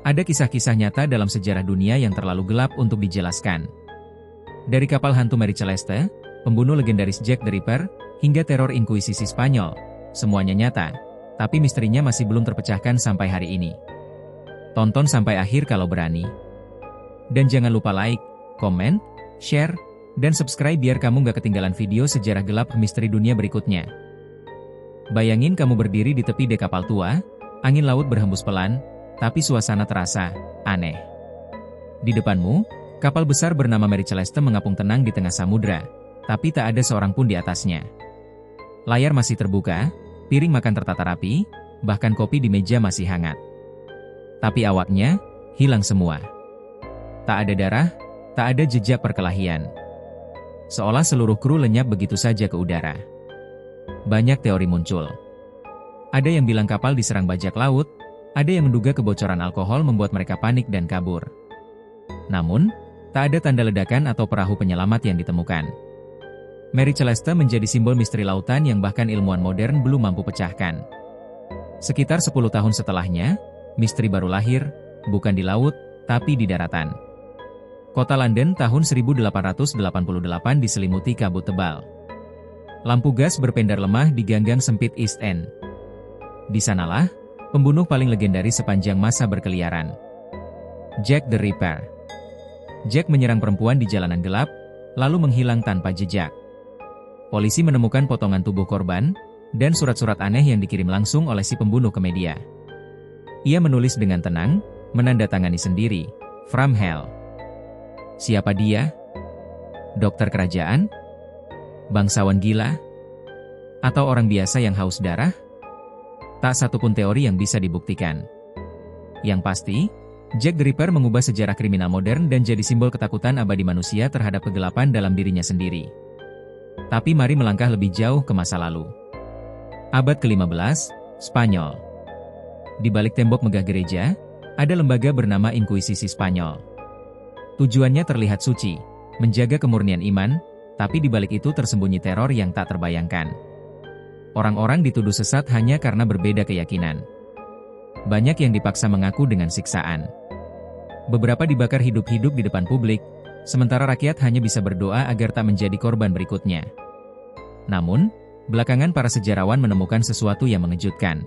Ada kisah-kisah nyata dalam sejarah dunia yang terlalu gelap untuk dijelaskan. Dari kapal hantu Mary Celeste, pembunuh legendaris Jack the Ripper, hingga teror Inkuisisi Spanyol, semuanya nyata, tapi misterinya masih belum terpecahkan sampai hari ini. Tonton sampai akhir kalau berani. Dan jangan lupa like, komen, share, dan subscribe biar kamu gak ketinggalan video sejarah gelap misteri dunia berikutnya. Bayangin kamu berdiri di tepi dek kapal tua, angin laut berhembus pelan, tapi suasana terasa aneh. Di depanmu, kapal besar bernama Mary Celeste mengapung tenang di tengah samudra, tapi tak ada seorang pun di atasnya. Layar masih terbuka, piring makan tertata rapi, bahkan kopi di meja masih hangat. Tapi awaknya hilang semua. Tak ada darah, tak ada jejak perkelahian. Seolah seluruh kru lenyap begitu saja ke udara. Banyak teori muncul. Ada yang bilang kapal diserang bajak laut, ada yang menduga kebocoran alkohol membuat mereka panik dan kabur. Namun, tak ada tanda ledakan atau perahu penyelamat yang ditemukan. Mary Celeste menjadi simbol misteri lautan yang bahkan ilmuwan modern belum mampu pecahkan. Sekitar 10 tahun setelahnya, misteri baru lahir, bukan di laut, tapi di daratan. Kota London tahun 1888 diselimuti kabut tebal. Lampu gas berpendar lemah di ganggang sempit East End. Di sanalah, pembunuh paling legendaris sepanjang masa berkeliaran. Jack the Ripper. Jack menyerang perempuan di jalanan gelap, lalu menghilang tanpa jejak. Polisi menemukan potongan tubuh korban, dan surat-surat aneh yang dikirim langsung oleh si pembunuh ke media. Ia menulis dengan tenang, menandatangani sendiri, "From Hell." Siapa dia? Dokter kerajaan? Bangsawan gila? Atau orang biasa yang haus darah? Tak satu pun teori yang bisa dibuktikan. Yang pasti, Jack the Ripper mengubah sejarah kriminal modern dan jadi simbol ketakutan abadi manusia terhadap kegelapan dalam dirinya sendiri. Tapi mari melangkah lebih jauh ke masa lalu. Abad ke-15, Spanyol. Di balik tembok megah gereja, ada lembaga bernama Inkuisisi Spanyol. Tujuannya terlihat suci, menjaga kemurnian iman, tapi di balik itu tersembunyi teror yang tak terbayangkan. Orang-orang dituduh sesat hanya karena berbeda keyakinan. Banyak yang dipaksa mengaku dengan siksaan. Beberapa dibakar hidup-hidup di depan publik, sementara rakyat hanya bisa berdoa agar tak menjadi korban berikutnya. Namun, belakangan para sejarawan menemukan sesuatu yang mengejutkan.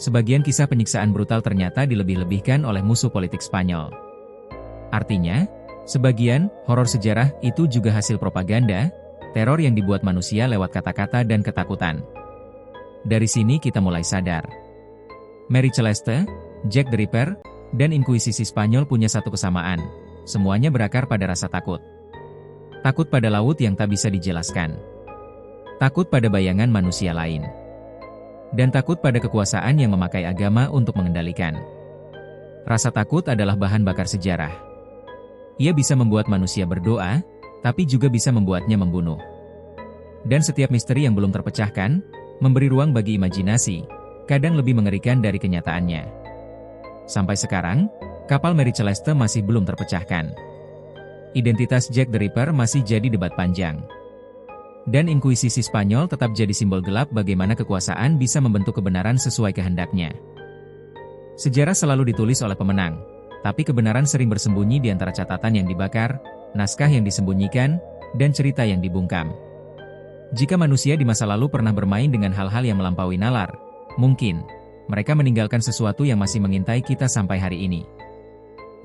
Sebagian kisah penyiksaan brutal ternyata dilebih-lebihkan oleh musuh politik Spanyol. Artinya, sebagian horor sejarah itu juga hasil propaganda, teror yang dibuat manusia lewat kata-kata dan ketakutan. Dari sini kita mulai sadar. Mary Celeste, Jack the Ripper, dan Inkuisisi Spanyol punya satu kesamaan. Semuanya berakar pada rasa takut. Takut pada laut yang tak bisa dijelaskan. Takut pada bayangan manusia lain. Dan takut pada kekuasaan yang memakai agama untuk mengendalikan. Rasa takut adalah bahan bakar sejarah. Ia bisa membuat manusia berdoa, tapi juga bisa membuatnya membunuh. Dan setiap misteri yang belum terpecahkan, memberi ruang bagi imajinasi, kadang lebih mengerikan dari kenyataannya. Sampai sekarang, kapal Mary Celeste masih belum terpecahkan. Identitas Jack the Ripper masih jadi debat panjang. Dan Inkuisisi Spanyol tetap jadi simbol gelap bagaimana kekuasaan bisa membentuk kebenaran sesuai kehendaknya. Sejarah selalu ditulis oleh pemenang, tapi kebenaran sering bersembunyi di antara catatan yang dibakar, naskah yang disembunyikan, dan cerita yang dibungkam. Jika manusia di masa lalu pernah bermain dengan hal-hal yang melampaui nalar, mungkin mereka meninggalkan sesuatu yang masih mengintai kita sampai hari ini.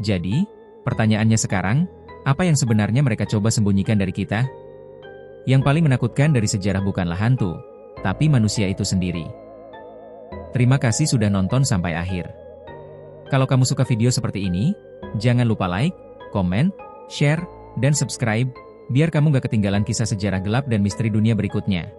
Jadi, pertanyaannya sekarang, apa yang sebenarnya mereka coba sembunyikan dari kita? Yang paling menakutkan dari sejarah bukanlah hantu, tapi manusia itu sendiri. Terima kasih sudah nonton sampai akhir. Kalau kamu suka video seperti ini, jangan lupa like, komen, share, dan subscribe, biar kamu gak ketinggalan kisah sejarah gelap dan misteri dunia berikutnya.